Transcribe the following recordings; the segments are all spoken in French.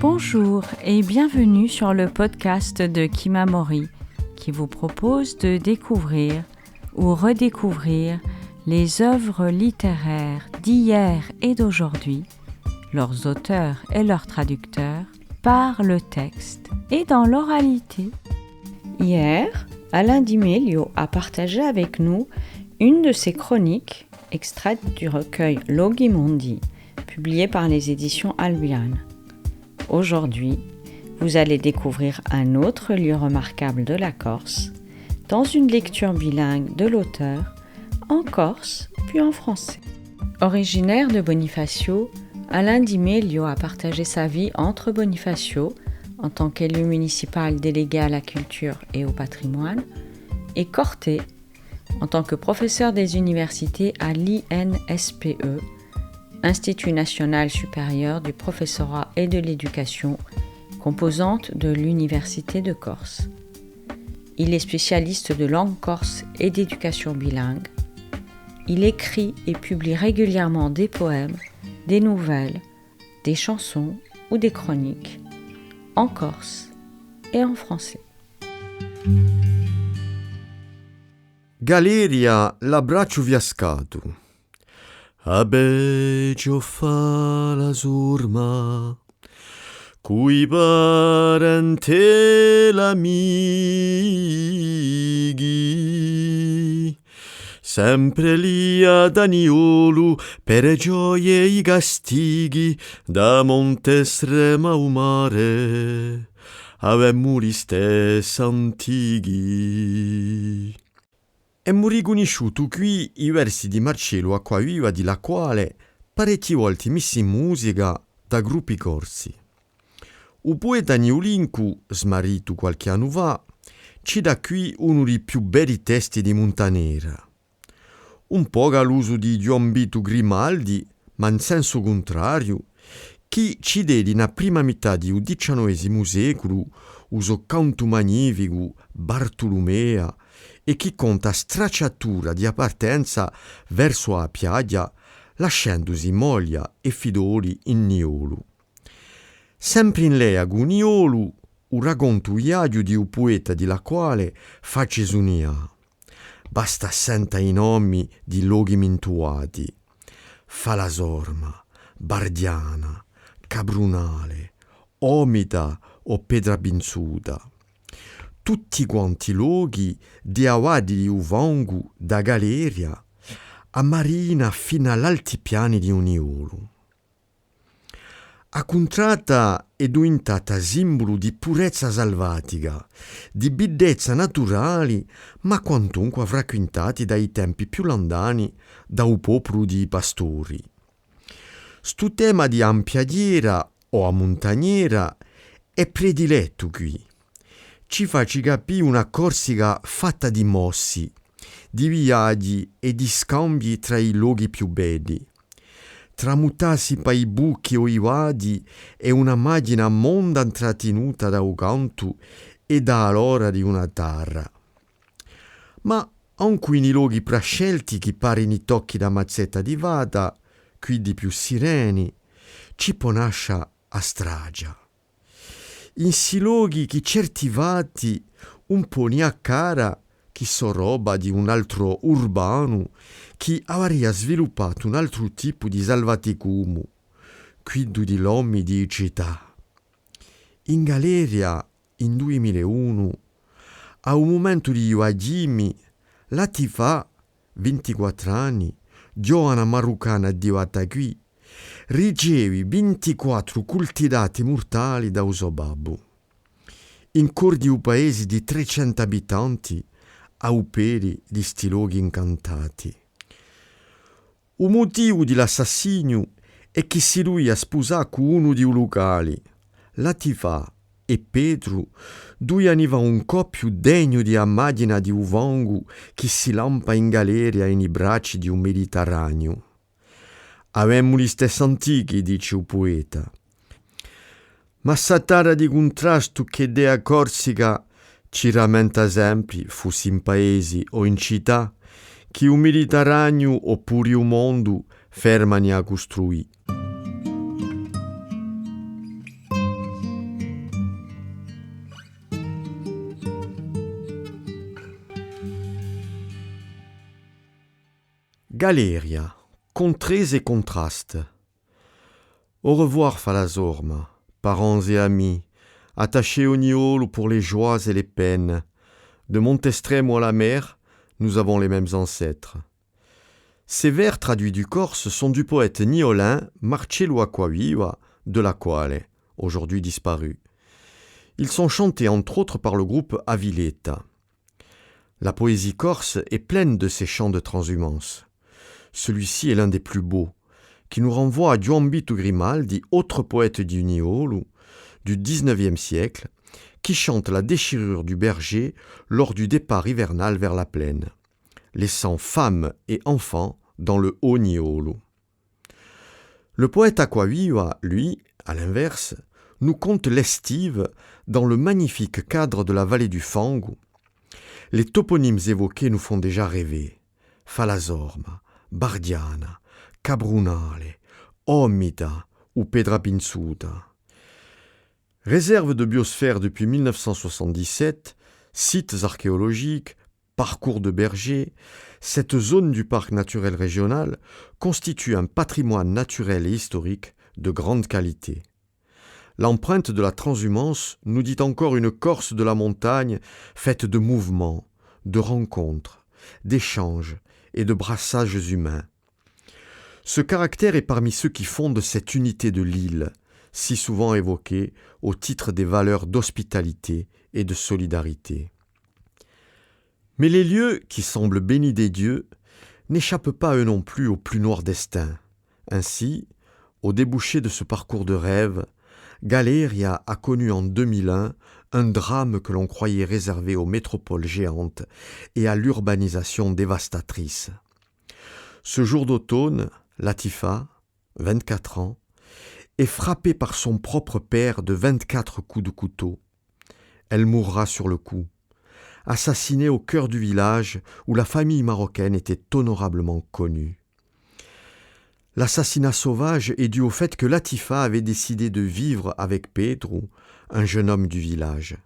Bonjour et bienvenue sur le podcast de Kimamori qui vous propose de découvrir ou redécouvrir les œuvres littéraires d'hier et d'aujourd'hui, leurs auteurs et leurs traducteurs, par le texte et dans l'oralité. Hier, Alain Di Meglio a partagé avec nous une de ses chroniques extraite du recueil Loghi Mondi, publié par les éditions Albiane. Aujourd'hui, vous allez découvrir un autre lieu remarquable de la Corse, dans une lecture bilingue de l'auteur, en corse puis en français. Originaire de Bonifacio, Alain Di Meglio a partagé sa vie entre Bonifacio, en tant qu'élu municipal délégué à la culture et au patrimoine, et Corte, en tant que professeur des universités à l'INSPE, Institut national supérieur du professorat et de l'éducation, composante de l'Université de Corse. Il est spécialiste de langue corse et d'éducation bilingue. Il écrit et publie régulièrement des poèmes, des nouvelles, des chansons ou des chroniques, en corse et en français. Galeria, l'abbraccio fiascato. Abeggio fa la surma, cui parentela amighi, sempre lì ad Aniolo, per le gioie e i castighi, da monte estrema o mare, avemmo gli stessi antichi. E morì conosciuto qui i versi di Marcello Acquaviva, di la quale parecchie volte messi in musica da gruppi corsi. Il poeta Niulincu, smarrito qualche anno fa, ci dà qui uno dei più belli testi di Montanera. Un po' all'uso di Giombito Grimaldi, ma in senso contrario, chi ci dedica nella prima metà del XIX secolo uso canto magnifico Bartolomea e chi conta stracciatura di appartenenza verso la piaggia, lasciandosi moglie e fidoli in Niolu. Sempre in lei a Niolu, un racconto iadio di un poeta di la quale face sunia. Basta senta i nomi di luoghi mintuati: Falasorma, Bardiana, Cabrunale, Omita o Pedra Binzuta. Tutti quanti luoghi di Awadi di Uvangu, da Galeria, a Marina fino all'altipiani di Uniolo. A contratta è diventata simbolo di purezza selvatica, di bellezza naturali, ma quantunque frequentati dai tempi più lontani da un popolo di pastori. Sto tema di ampiadiera o a montagnera è prediletto qui. Ci faccia capire una Corsica fatta di mossi, di viaggi e di scambi tra i luoghi più belli. Tramutarsi per i buchi o i vadi è una macchina monda intrattenuta da un canto e da l'ora di una terra. Ma anche nei luoghi prescelti che pare i tocchi da mazzetta di vada, qui di più sireni, ci può nascere a stragia. In si luoghi che certi vati un po' ne a cara che so roba di un altro urbano che avrebbe sviluppato un altro tipo di salvaticumu, quiddu di l'uomo di città. In Galeria, in 2001, a un momento di Iwagimi, la tifà, 24 anni, giovane marocana arrivata qui, ricevi 24 cultivati mortali da Usobabbo. In cor di un paese di 300 abitanti, a uperi di sti luoghi incantati. Il motivo dell'assassinio è che si lui a sposare con uno di un locali. Latifà e Petru, due anni fa un coppio degno di immagine di un vangu che si lampa in Galeria nei bracci di un Mediterraneo. Avemmo gli stessi antichi, dice il poeta. Ma satara di contrasto che dea Corsica ci rammenta sempre, fossi in paesi o in città, che un Mediterraneo oppure un mondo fermani a costruire. Galeria, contrées et contrastes. Au revoir Falazorma, parents et amis, attachés au Niolo pour les joies et les peines. De Montestremo à la mer, nous avons les mêmes ancêtres. Ces vers traduits du corse sont du poète niolin Marcello Acquaviva de la Quale, aujourd'hui disparu. Ils sont chantés entre autres par le groupe Avileta. La poésie corse est pleine de ces chants de transhumance. Celui-ci est l'un des plus beaux, qui nous renvoie à Giumbito Grimaldi, autre poète du Niolo, du XIXe siècle, qui chante la déchirure du berger lors du départ hivernal vers la plaine, laissant femmes et enfants dans le haut Niolo. Le poète Acquaviva, lui, à l'inverse, nous conte l'estive dans le magnifique cadre de la vallée du Fango. Les toponymes évoqués nous font déjà rêver. Falazorma, Bardiana, Cabrunale, Omida ou Pedrapinzuta. Réserve de biosphère depuis 1977, sites archéologiques, parcours de bergers, cette zone du parc naturel régional constitue un patrimoine naturel et historique de grande qualité. L'empreinte de la transhumance nous dit encore une Corse de la montagne faite de mouvements, de rencontres, d'échanges et de brassages humains. Ce caractère est parmi ceux qui fondent cette unité de l'île, si souvent évoquée au titre des valeurs d'hospitalité et de solidarité. Mais les lieux qui semblent bénis des dieux n'échappent pas eux non plus au plus noir destin. Ainsi, au débouché de ce parcours de rêve, Galeria a connu en 2001 un drame que l'on croyait réservé aux métropoles géantes et à l'urbanisation dévastatrice. Ce jour d'automne, Latifa, 24 ans, est frappée par son propre père de 24 coups de couteau. Elle mourra sur le coup, assassinée au cœur du village où la famille marocaine était honorablement connue. L'assassinat sauvage est dû au fait que Latifa avait décidé de vivre avec Pedro, un jeune homme du village.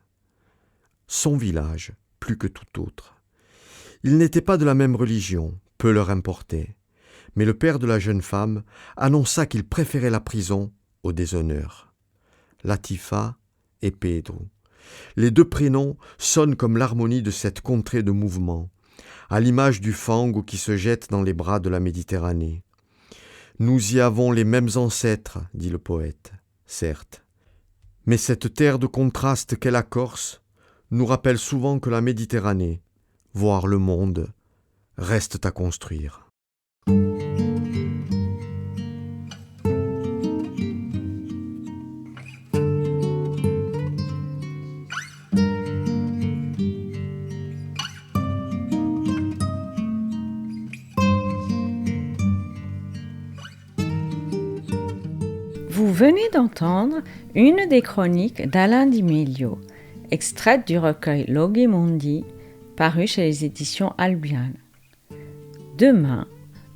Son village, plus que tout autre. Ils n'étaient pas de la même religion, peu leur importait. Mais le père de la jeune femme annonça qu'il préférait la prison au déshonneur. Latifa et Pedro. Les deux prénoms sonnent comme l'harmonie de cette contrée de mouvement, à l'image du Fango qui se jette dans les bras de la Méditerranée. Nous y avons les mêmes ancêtres, dit le poète, certes. Mais cette terre de contraste qu'est la Corse nous rappelle souvent que la Méditerranée, voire le monde, reste à construire. Vous venez d'entendre une des chroniques d'Alain Di Meglio, extraite du recueil Loghi Mondi, paru chez les éditions Albion. Demain,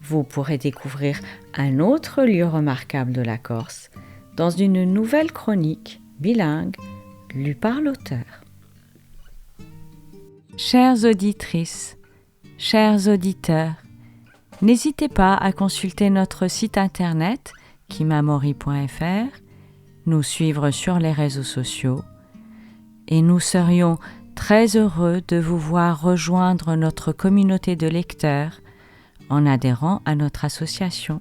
vous pourrez découvrir un autre lieu remarquable de la Corse dans une nouvelle chronique bilingue lue par l'auteur. Chères auditrices, chers auditeurs, n'hésitez pas à consulter notre site internet kimamori.fr, nous suivre sur les réseaux sociaux et nous serions très heureux de vous voir rejoindre notre communauté de lecteurs en adhérant à notre association.